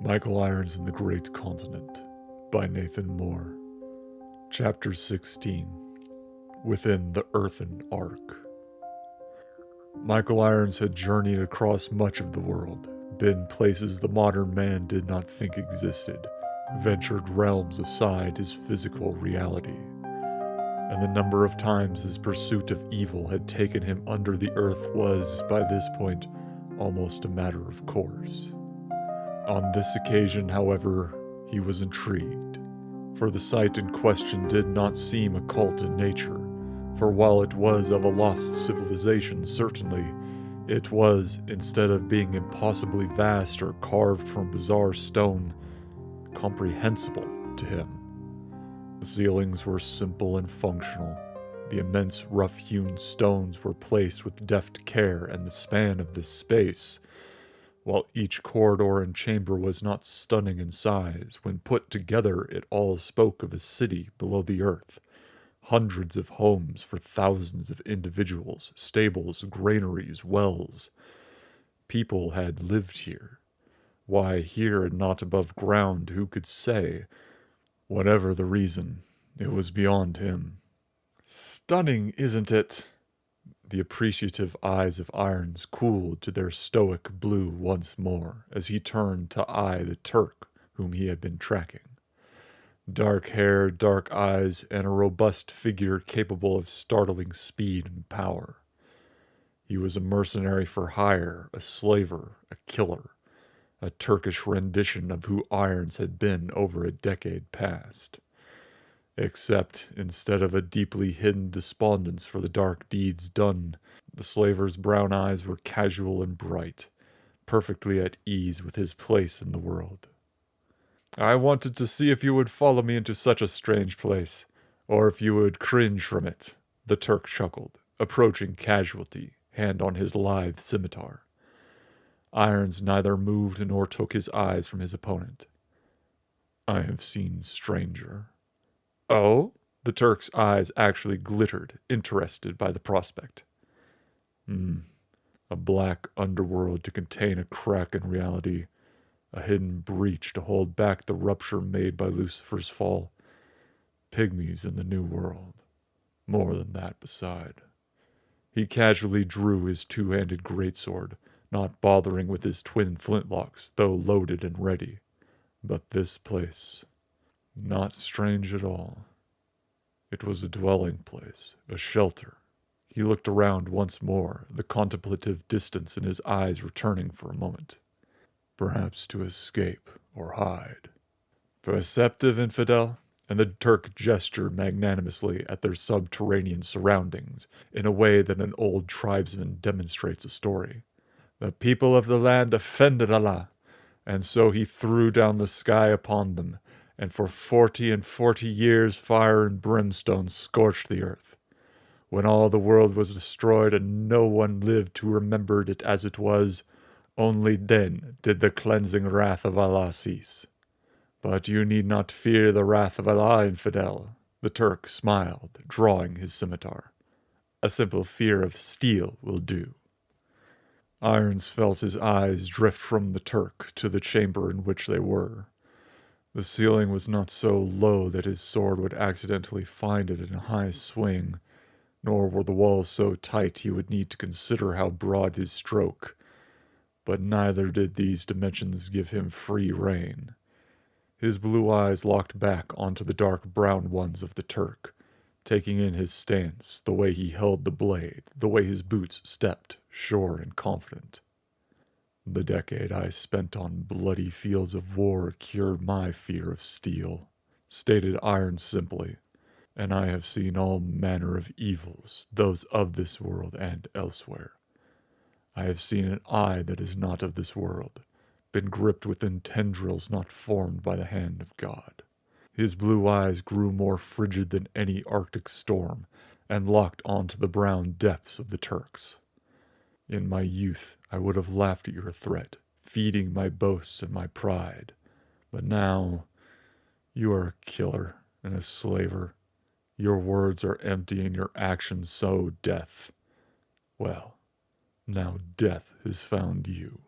Michael Irons and the Great Continent by Nathan Moore. Chapter 16. Within the Earthen Ark. Michael Irons had journeyed across much of the world, been places the modern man did not think existed, ventured realms aside his physical reality. And the number of times his pursuit of evil had taken him under the earth was, by this point, almost a matter of course. On this occasion, however, he was intrigued, for the site in question did not seem occult in nature, for while it was of a lost civilization, certainly, it was, instead of being impossibly vast or carved from bizarre stone, comprehensible to him. The ceilings were simple and functional. The immense rough-hewn stones were placed with deft care, and the span of this space, while each corridor and chamber was not stunning in size, when put together it all spoke of a city below the earth. Hundreds of homes for thousands of individuals, stables, granaries, wells. People had lived here. Why here and not above ground, who could say? Whatever the reason, it was beyond him. "Stunning, isn't it?" The appreciative eyes of Irons cooled to their stoic blue once more as he turned to eye the Turk whom he had been tracking. Dark hair, dark eyes, and a robust figure capable of startling speed and power. He was a mercenary for hire, a slaver, a killer, a Turkish rendition of who Irons had been over a decade past. Except, instead of a deeply hidden despondence for the dark deeds done, the slaver's brown eyes were casual and bright, perfectly at ease with his place in the world. "I wanted to see if you would follow me into such a strange place, or if you would cringe from it," the Turk chuckled, approaching casualty, hand on his lithe scimitar. Irons neither moved nor took his eyes from his opponent. "I have seen stranger." "Oh?" The Turk's eyes actually glittered, interested by the prospect. A black underworld to contain a crack in reality, a hidden breach to hold back the rupture made by Lucifer's fall. Pygmies in the New World. More than that beside. He casually drew his two-handed greatsword, not bothering with his twin flintlocks, though loaded and ready. But this place, not strange at all. It was a dwelling place, a shelter. He looked around once more, the contemplative distance in his eyes returning for a moment. Perhaps to escape or hide. "Perceptive, infidel?" And the Turk gestured magnanimously at their subterranean surroundings, in a way that an old tribesman demonstrates a story. "The people of the land offended Allah, and so he threw down the sky upon them, and for 40 years fire and brimstone scorched the earth. When all the world was destroyed and no one lived who remembered it as it was, only then did the cleansing wrath of Allah cease. But you need not fear the wrath of Allah, infidel." The Turk smiled, drawing his scimitar. "A simple fear of steel will do." Irons felt his eyes drift from the Turk to the chamber in which they were. The ceiling was not so low that his sword would accidentally find it in a high swing, nor were the walls so tight he would need to consider how broad his stroke. But neither did these dimensions give him free rein. His blue eyes locked back onto the dark brown ones of the Turk, taking in his stance, the way he held the blade, the way his boots stepped, sure and confident. "The decade I spent on bloody fields of war cured my fear of steel," stated Irons simply, "and I have seen all manner of evils, those of this world and elsewhere. I have seen an eye that is not of this world, been gripped within tendrils not formed by the hand of God." His blue eyes grew more frigid than any Arctic storm, and locked onto the brown depths of the Turk's. "In my youth, I would have laughed at your threat, feeding my boasts and my pride. But now, you are a killer and a slaver. Your words are empty and your actions sow death. Well, now death has found you."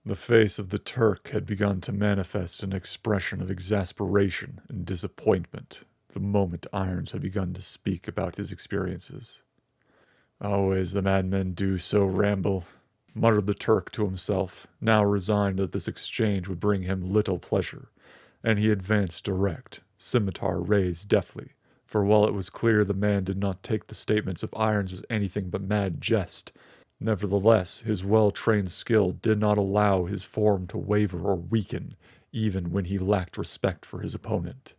The face of the Turk had begun to manifest an expression of exasperation and disappointment the moment Irons had begun to speak about his experiences. "Always the madmen do so ramble," muttered the Turk to himself, now resigned that this exchange would bring him little pleasure, and he advanced direct, scimitar raised deftly, for while it was clear the man did not take the statements of Irons as anything but mad jest, nevertheless his well-trained skill did not allow his form to waver or weaken, even when he lacked respect for his opponent.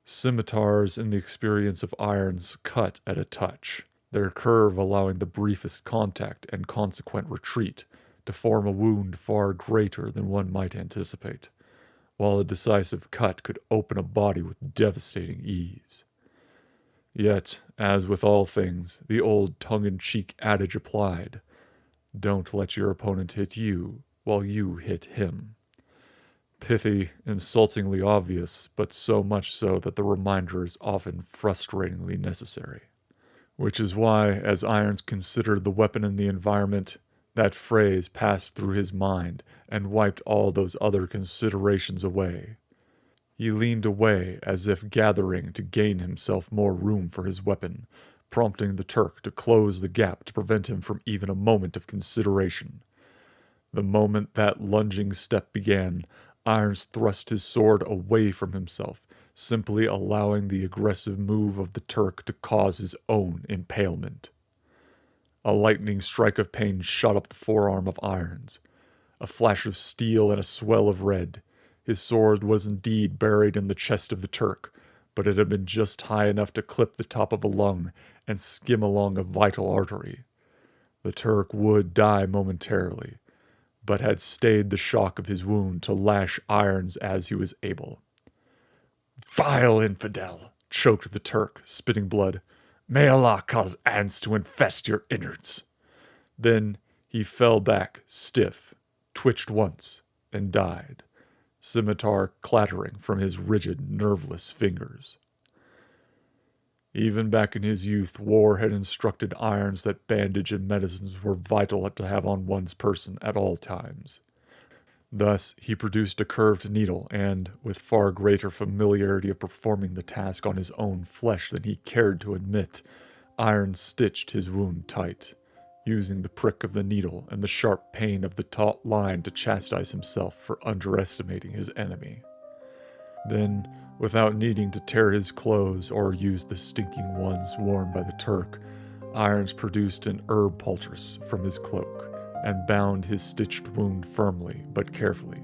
Scimitars, in the experience of Irons, cut at a touch, their curve allowing the briefest contact and consequent retreat to form a wound far greater than one might anticipate, while a decisive cut could open a body with devastating ease. Yet, as with all things, the old tongue-in-cheek adage applied: don't let your opponent hit you while you hit him. Pithy, insultingly obvious, but so much so that the reminder is often frustratingly necessary. Which is why, as Irons considered the weapon in the environment, that phrase passed through his mind and wiped all those other considerations away. He leaned away as if gathering to gain himself more room for his weapon, prompting the Turk to close the gap to prevent him from even a moment of consideration. The moment that lunging step began, Irons thrust his sword away from himself, simply allowing the aggressive move of the Turk to cause his own impalement. A lightning strike of pain shot up the forearm of Irons. A flash of steel and a swell of red. His sword was indeed buried in the chest of the Turk, but it had been just high enough to clip the top of a lung and skim along a vital artery. The Turk would die momentarily, but had stayed the shock of his wound to lash Irons as he was able. "Vile infidel!" choked the Turk, spitting blood. "May Allah cause ants to infest your innards." Then he fell back, stiff, twitched once, and died, scimitar clattering from his rigid, nerveless fingers. Even back in his youth, war had instructed Irons that bandage and medicines were vital to have on one's person at all times. Thus, he produced a curved needle and, with far greater familiarity of performing the task on his own flesh than he cared to admit, Irons stitched his wound tight, using the prick of the needle and the sharp pain of the taut line to chastise himself for underestimating his enemy. Then, without needing to tear his clothes or use the stinking ones worn by the Turk, Irons produced an herb poultice from his cloak and bound his stitched wound firmly but carefully,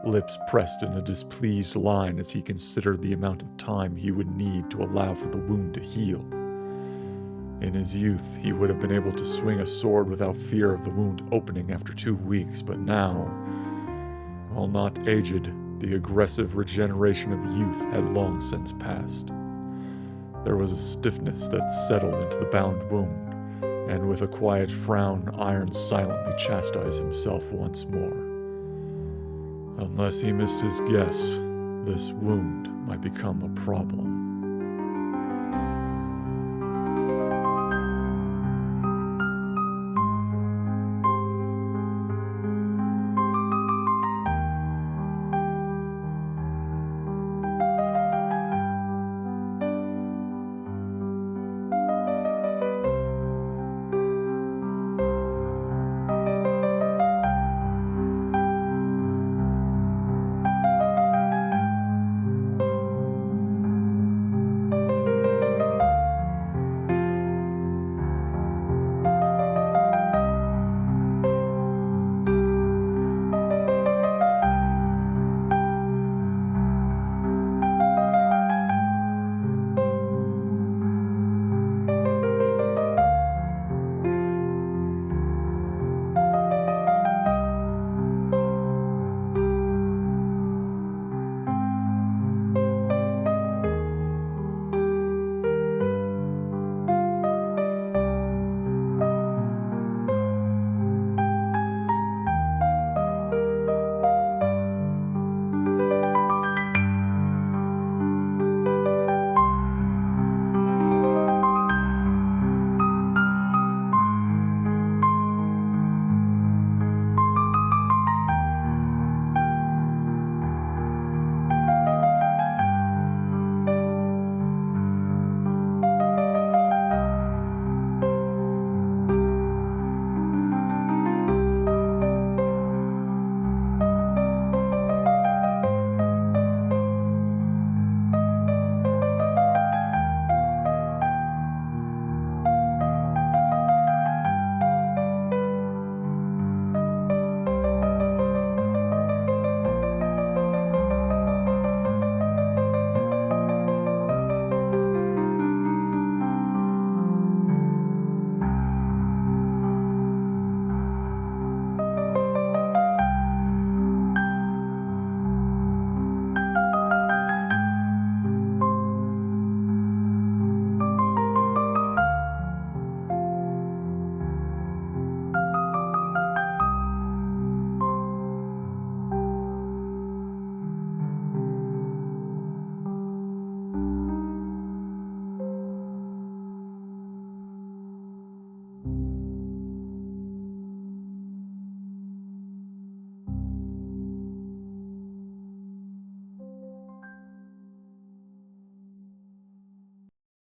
lips pressed in a displeased line as he considered the amount of time he would need to allow for the wound to heal. In his youth, he would have been able to swing a sword without fear of the wound opening after 2 weeks, but now, while not aged, the aggressive regeneration of youth had long since passed. There was a stiffness that settled into the bound wound, and with a quiet frown, Irons silently chastised himself once more. Unless he missed his guess, this wound might become a problem.